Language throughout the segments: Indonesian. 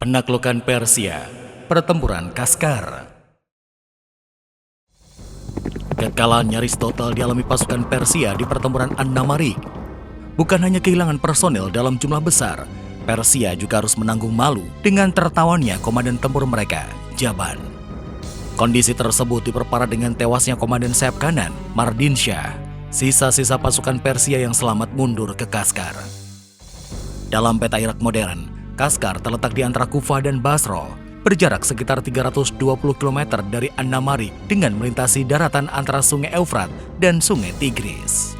Penaklukan Persia, pertempuran Kaskar. Kekalahan nyaris total dialami pasukan Persia di pertempuran An-Namarik. Bukan hanya kehilangan personel dalam jumlah besar, Persia juga harus menanggung malu dengan tertawannya komandan tempur mereka, Jaban. Kondisi tersebut diperparah dengan tewasnya komandan sayap kanan, Mardin Shah. Sisa-sisa pasukan Persia yang selamat mundur ke Kaskar. Dalam peta Irak modern, Kaskar terletak di antara Kufah dan Basra, berjarak sekitar 320 km dari An-Namarik dengan melintasi daratan antara Sungai Eufrat dan Sungai Tigris.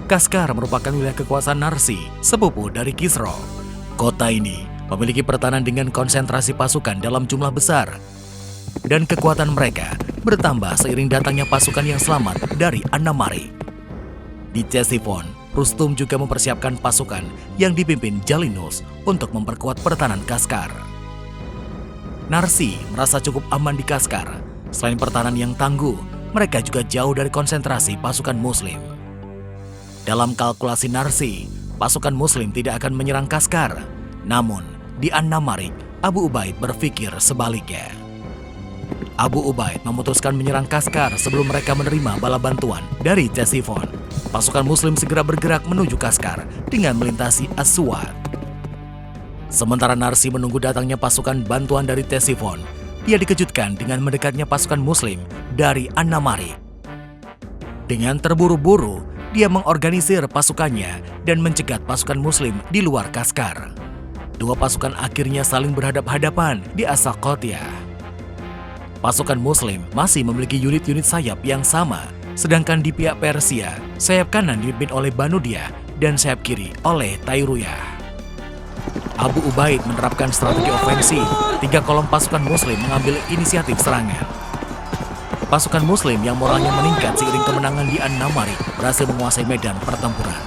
Kaskar merupakan wilayah kekuasaan Narsi, sepupu dari Kisra. Kota ini memiliki pertahanan dengan konsentrasi pasukan dalam jumlah besar, dan kekuatan mereka bertambah seiring datangnya pasukan yang selamat dari An-Namarik. Di Ctesiphon, Rustum juga mempersiapkan pasukan yang dipimpin Jalinus untuk memperkuat pertahanan Kaskar. Narsi merasa cukup aman di Kaskar. Selain pertahanan yang tangguh, mereka juga jauh dari konsentrasi pasukan Muslim. Dalam kalkulasi Narsi, pasukan Muslim tidak akan menyerang Kaskar. Namun, di An-Namarik, Abu Ubaid berpikir sebaliknya. Abu Ubaid memutuskan menyerang Kaskar sebelum mereka menerima bala bantuan dari Ctesiphon. Pasukan Muslim segera bergerak menuju Kaskar dengan melintasi As-Suwad. Sementara Narsi menunggu datangnya pasukan bantuan dari Ctesiphon, dia dikejutkan dengan mendekatnya pasukan Muslim dari An-Namarik. Dengan terburu-buru, dia mengorganisir pasukannya dan mencegat pasukan Muslim di luar Kaskar. Dua pasukan akhirnya saling berhadap-hadapan di As-Saqotiyah. Pasukan Muslim masih memiliki unit-unit sayap yang sama, sedangkan di pihak Persia, sayap kanan dipimpin oleh Banudia dan sayap kiri oleh Tairuyah. Abu Ubaid menerapkan strategi ofensif. 3 kolom pasukan Muslim mengambil inisiatif serangan. Pasukan Muslim yang moralnya meningkat seiring kemenangan di An-Namarik berhasil menguasai medan pertempuran.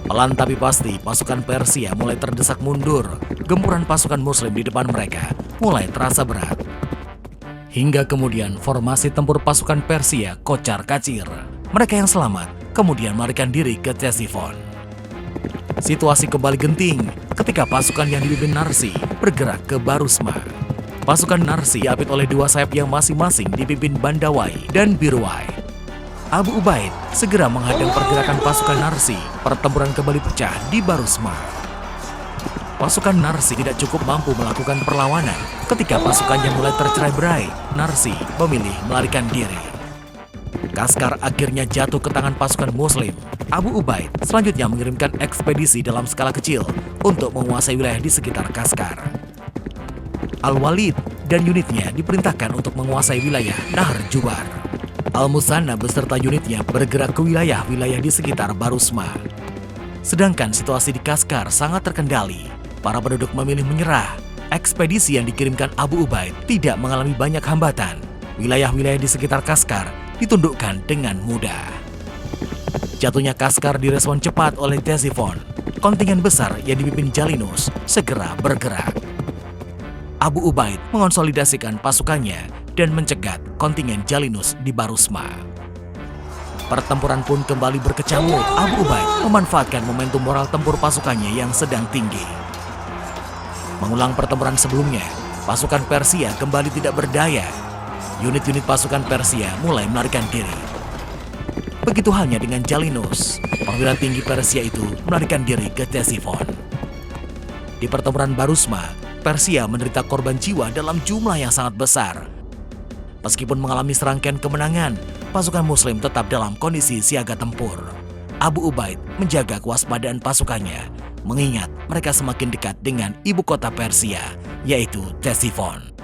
Pelan tapi pasti, pasukan Persia mulai terdesak mundur. Gempuran pasukan Muslim di depan mereka mulai terasa berat. Hingga kemudian formasi tempur pasukan Persia kocar-kacir. Mereka yang selamat kemudian melarikan diri ke Ctesiphon. Situasi kembali genting ketika pasukan yang dipimpin Narsi bergerak ke Barusma. Pasukan Narsi diapit oleh dua sayap yang masing-masing dipimpin Bandawai dan Birwai. Abu Ubaid segera menghadang pergerakan pasukan Narsi. Pertempuran kembali pecah di Barusma. Pasukan Narsi tidak cukup mampu melakukan perlawanan. Ketika pasukannya mulai tercerai-berai, Narsi memilih melarikan diri. Kaskar akhirnya jatuh ke tangan pasukan Muslim. Abu Ubaid selanjutnya mengirimkan ekspedisi dalam skala kecil untuk menguasai wilayah di sekitar Kaskar. Al-Walid dan unitnya diperintahkan untuk menguasai wilayah Nahar Jubar. Al-Musanna beserta unitnya bergerak ke wilayah-wilayah di sekitar Barusma. Sedangkan situasi di Kaskar sangat terkendali. Para penduduk memilih menyerah. Ekspedisi yang dikirimkan Abu Ubaid tidak mengalami banyak hambatan. Wilayah-wilayah di sekitar Kaskar ditundukkan dengan mudah. Jatuhnya Kaskar direspon cepat oleh Ctesiphon. Kontingen besar yang dipimpin Jalinus segera bergerak. Abu Ubaid mengonsolidasikan pasukannya dan mencegat kontingen Jalinus di Barusma. Pertempuran pun kembali berkecamuk. Abu Ubaid memanfaatkan momentum moral tempur pasukannya yang sedang tinggi. Mengulang pertempuran sebelumnya, pasukan Persia kembali tidak berdaya. Unit-unit pasukan Persia mulai melarikan diri. Begitu halnya dengan Jalinus, perwira tinggi Persia itu melarikan diri ke Ctesiphon. Di pertempuran Barusma, Persia menderita korban jiwa dalam jumlah yang sangat besar. Meskipun mengalami serangkaian kemenangan, pasukan Muslim tetap dalam kondisi siaga tempur. Abu Ubaid menjaga kewaspadaan pasukannya, mengingat mereka semakin dekat dengan ibu kota Persia, yaitu Ctesiphon.